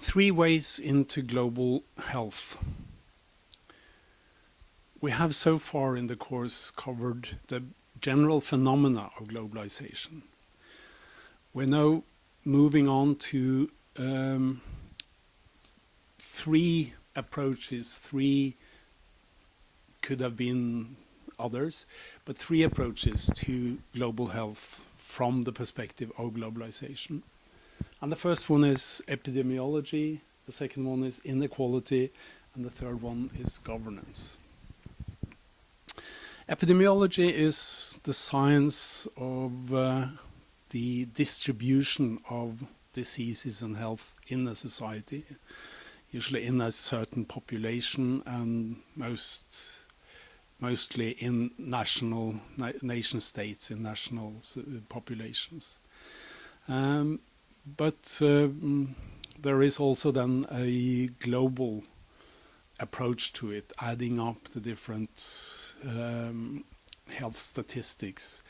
Three ways into global health. We have so far in the course covered the general phenomena of globalization. We're now moving on to three approaches. Three could have been others, but three approaches to global health from the perspective of globalization. And the first one is epidemiology, the second one is inequality, and the third one is governance. Epidemiology is the science of the distribution of diseases and health in a society, usually in a certain population and mostly in nation states, in national populations. But there is also then a global approach to it, adding up the different health statistics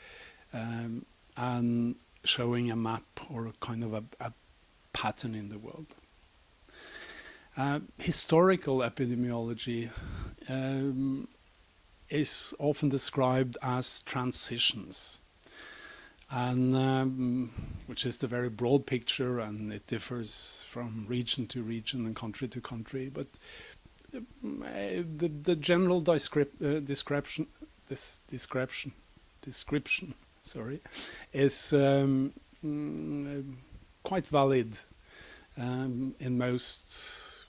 and showing a map or a kind of a pattern in the world. Historical epidemiology is often described as transitions, and which is the very broad picture, and it differs from region to region and country to country. But the general description, sorry, is quite valid in most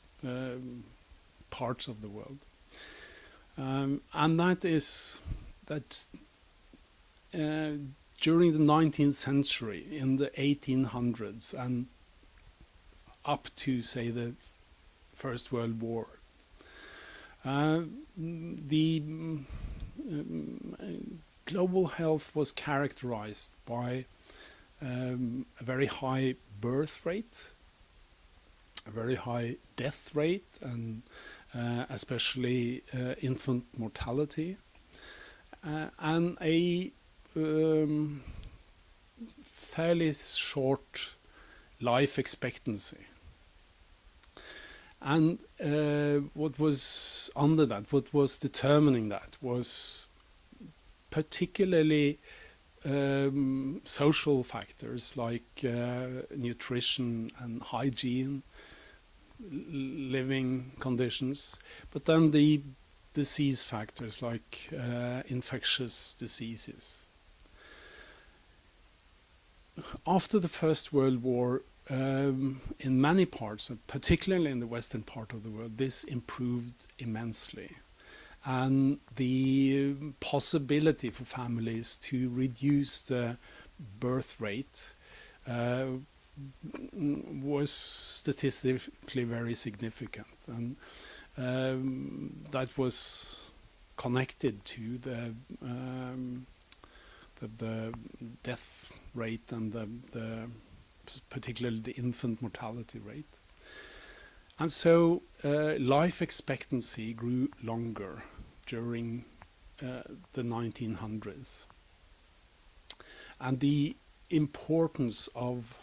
parts of the world, and that is that during the 19th century, in the 1800s, and up to, say, the First World War, the global health was characterized by a very high birth rate, a very high death rate, and especially infant mortality, and a fairly short life expectancy. And what was under that, what was determining that, was particularly social factors like nutrition and hygiene, living conditions, but then the disease factors like infectious diseases. After the First World War, in many parts, particularly in the western part of the world, this improved immensely. And the possibility for families to reduce the birth rate was statistically very significant. And that was connected to the death rate and particularly the infant mortality rate. And so life expectancy grew longer during the 1900s. And the importance of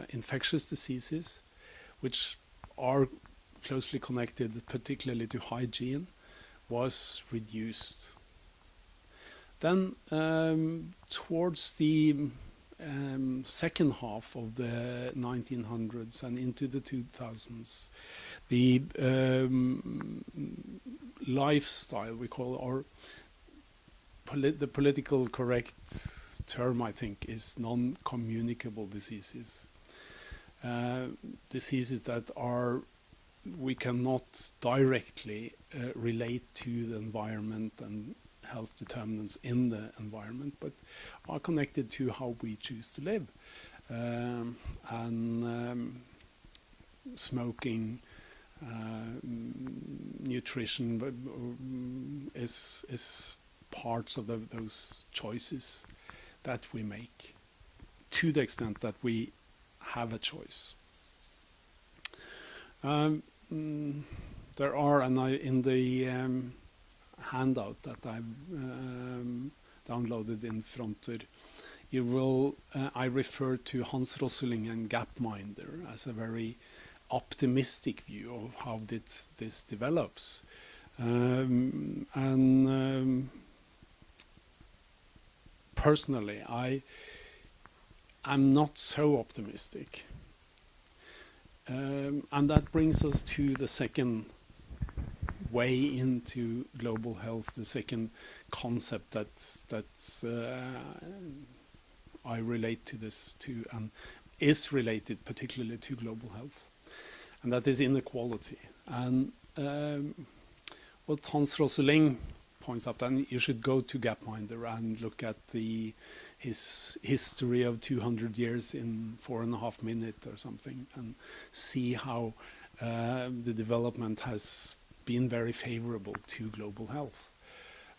infectious diseases, which are closely connected particularly to hygiene, was reduced. Then towards the second half of the 1900s and into the 2000s, the lifestyle, we call, or the political correct term, I think, is non-communicable diseases. Diseases that we cannot directly relate to the environment and health determinants in the environment, but are connected to how we choose to live. And smoking, nutrition is parts of those choices that we make, to the extent that we have a choice. There are, and in the handout that I've downloaded in Fronter, I refer to Hans Rosling and Gapminder as a very optimistic view of how this develops. Personally, I'm not so optimistic. And that brings us to the second way into global health, the second concept that I relate to this to, and is related particularly to global health, and that is inequality. And what Hans Rosling points out, and you should go to Gapminder and look at his history of 200 years in 4.5 minutes or something, and see how the development has been very favorable to global health.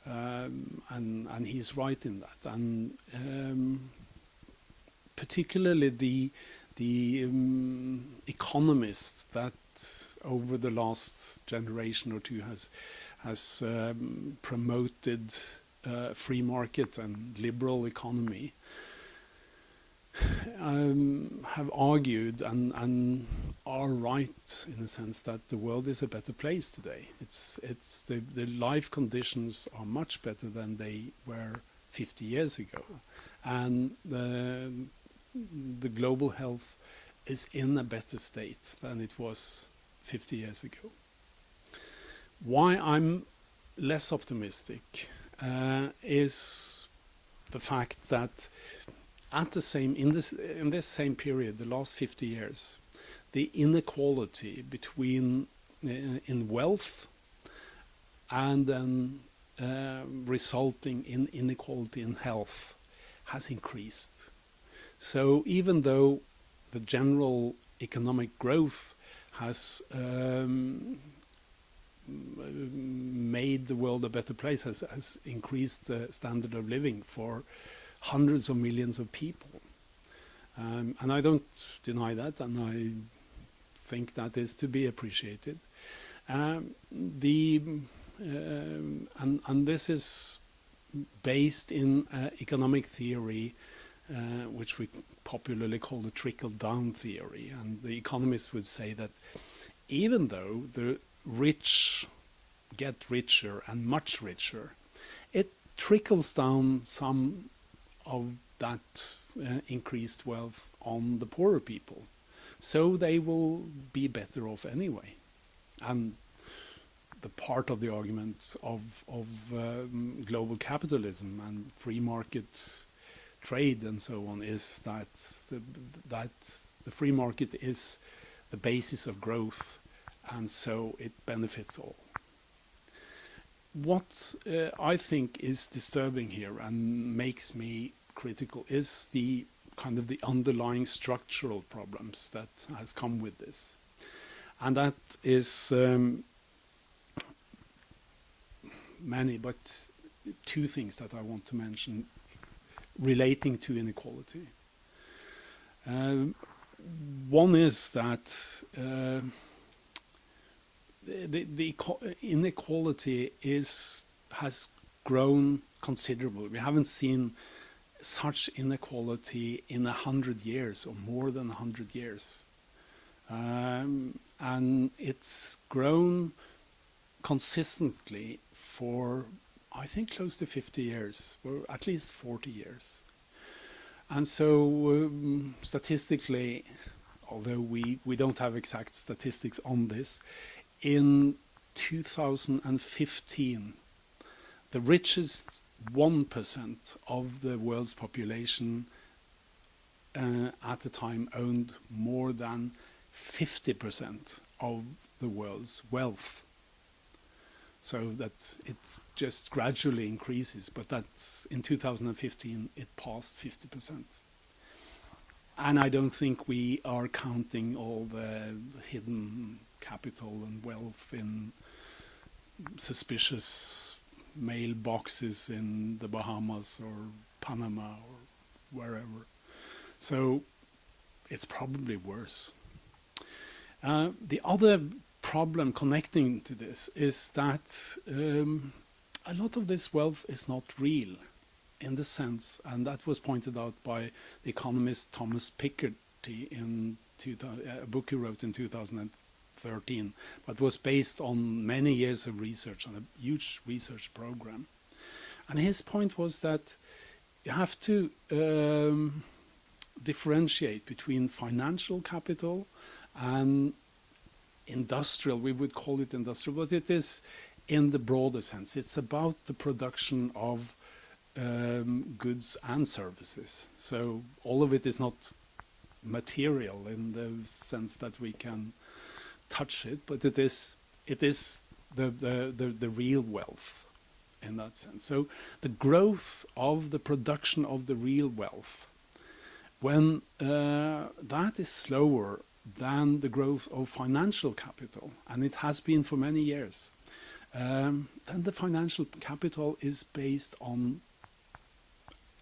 And he's right in that. And particularly the economists that over the last generation or two has promoted free market and liberal economy have argued and are right in the sense that the world is a better place today. It's the life conditions are much better than they were 50 years ago, and the global health is in a better state than it was 50 years ago. Why I'm less optimistic is the fact that in this same period, the last 50 years, the inequality between in wealth and then resulting in inequality in health has increased. So even though the general economic growth has made the world a better place, has increased the standard of living for hundreds of millions of people. And I don't deny that, and I think that is to be appreciated. And this is based in economic theory, which we popularly call the trickle-down theory. And the economists would say that even though the rich get richer and much richer, it trickles down some of that increased wealth on the poorer people. So they will be better off anyway. And the part of the argument of global capitalism and free market trade and so on is that the free market is the basis of growth, and so it benefits all. What I think is disturbing here and makes me critical is the kind of the underlying structural problems that has come with this. And that is many, but two things that I want to mention relating to inequality. One is that the inequality has grown considerably. We haven't seen such inequality in 100 years or more than 100 years. And it's grown consistently for, I think, close to 50 years, or at least 40 years. And so statistically, although we don't have exact statistics on this, in 2015, the richest 1% of the world's population at the time owned more than 50% of the world's wealth. So that it just gradually increases, but that's in 2015 it passed 50%. And I don't think we are counting all the hidden capital and wealth in suspicious mailboxes in the Bahamas or Panama or wherever. So it's probably worse. The other problem connecting to this is that a lot of this wealth is not real in the sense, and that was pointed out by the economist Thomas Piketty in a book he wrote in 2013, but was based on many years of research, on a huge research program. And his point was that you have to differentiate between financial capital and industrial. We would call it industrial, but it is in the broader sense. It's about the production of goods and services. So all of it is not material in the sense that we can touch it, but it is the real wealth in that sense. So the growth of the production of the real wealth, when that is slower than the growth of financial capital, and it has been for many years, then the financial capital is based on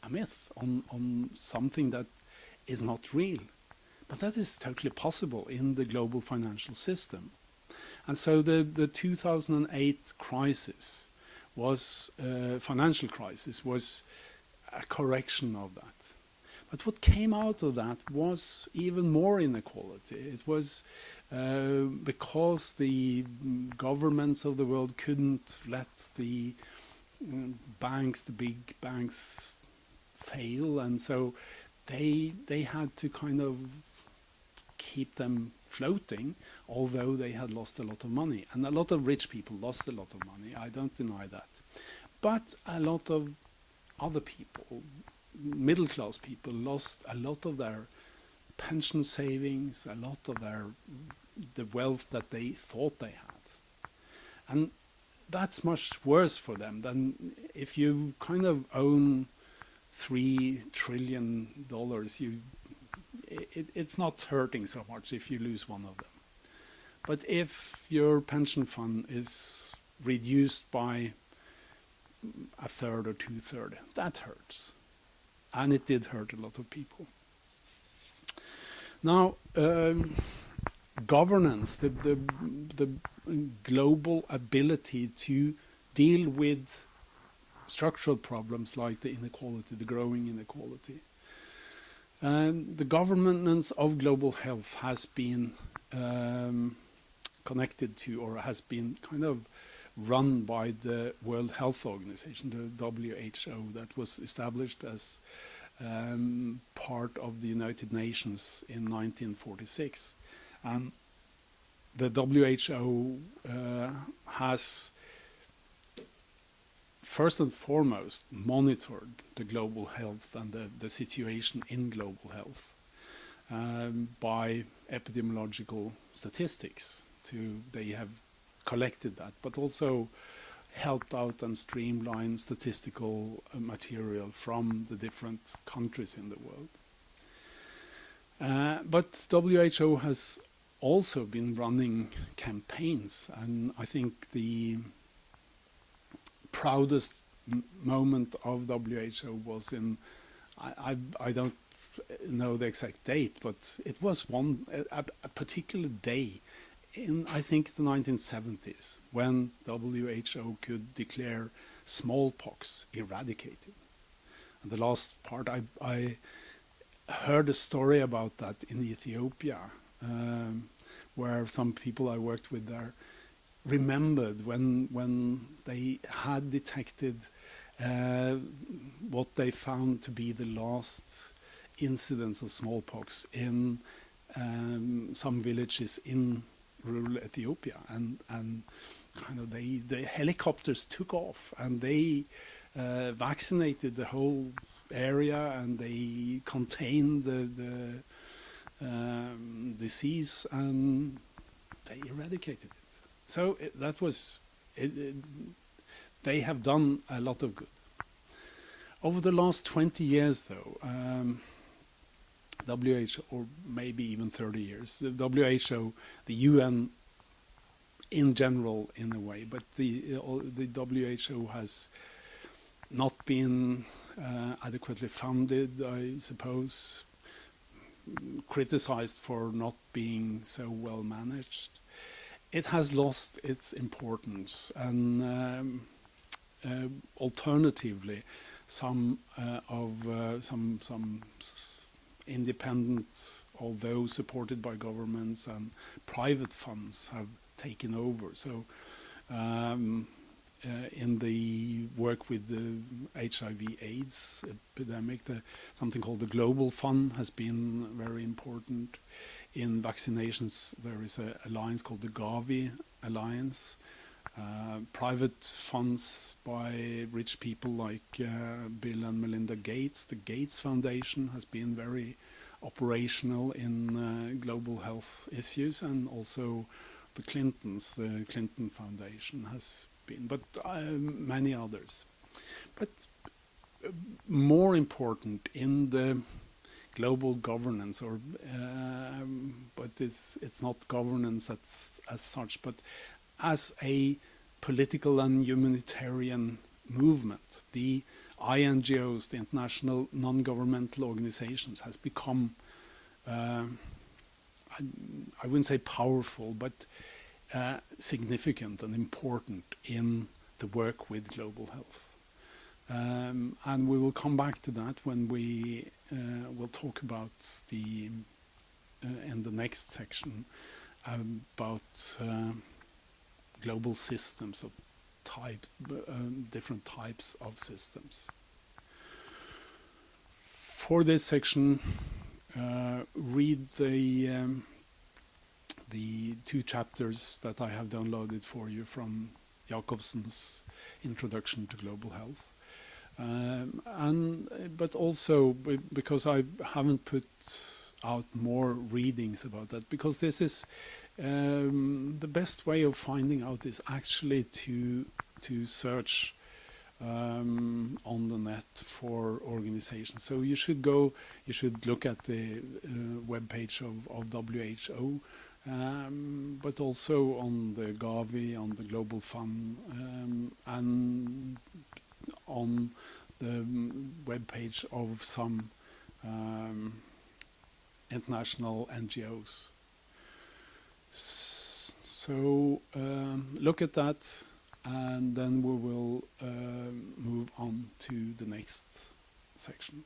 a myth, on something that is not real. But that is totally possible in the global financial system. And so the 2008 crisis was, financial crisis, was a correction of that. But what came out of that was even more inequality. It was because the governments of the world couldn't let the banks, the big banks, fail, and so they had to kind of keep them floating, although they had lost a lot of money. And a lot of rich people lost a lot of money, I don't deny that. But a lot of other people, middle-class people, lost a lot of their pension savings, a lot of the wealth that they thought they had. And that's much worse for them than if you kind of own $3 trillion, it's not hurting so much if you lose one of them. But if your pension fund is reduced by a third or two-thirds, that hurts. And it did hurt a lot of people. Now, governance, the global ability to deal with structural problems like the inequality, the growing inequality. And the governance of global health has been connected to, or has been kind of run by the World Health Organization, the WHO, that was established as part of the United Nations in 1946. And the WHO has first and foremost monitored the global health and the situation in global health by epidemiological statistics. They have collected that, but also helped out and streamlined statistical material from the different countries in the world. But WHO has also been running campaigns, and I think the proudest moment of WHO was in, I don't know the exact date, but it was a particular day in, I think, the 1970s, when WHO could declare smallpox eradicated. And the last part, I heard a story about that in Ethiopia, where some people I worked with there remembered when they had detected what they found to be the last incidence of smallpox in some villages in rural Ethiopia, and kind of the helicopters took off and they vaccinated the whole area, and they contained the disease, and they eradicated it. So that was they have done a lot of good. Over the last 20 years, though, WHO, or maybe even 30 years, the WHO, the UN in general, in a way, but the WHO has not been adequately funded, I suppose, criticized for not being so well managed. It has lost its importance, and alternatively, some independent, although supported by governments, and private funds have taken over. So in the work with the HIV/AIDS epidemic, something called the Global Fund has been very important. In vaccinations, there is an alliance called the Gavi Alliance. Private funds by rich people like Bill and Melinda Gates. The Gates Foundation has been very operational in global health issues, and also the Clintons, the Clinton Foundation has been, but many others. But more important in the global governance, or but it's not governance as such, but as a political and humanitarian movement, the INGOs, the international non-governmental organizations, has become, I wouldn't say powerful, but significant and important in the work with global health. And we will come back to that when we will talk about in the next section about global systems of different types of systems. For this section, read the 2 chapters that I have downloaded for you from Jacobsen's Introduction to Global Health. But also because I haven't put out more readings about that, because this is the best way of finding out is actually to search on the net for organizations. So you should look at the webpage of WHO, but also on the Gavi, on the Global Fund, and on the webpage of some international NGOs. So look at that, and then we will move on to the next section.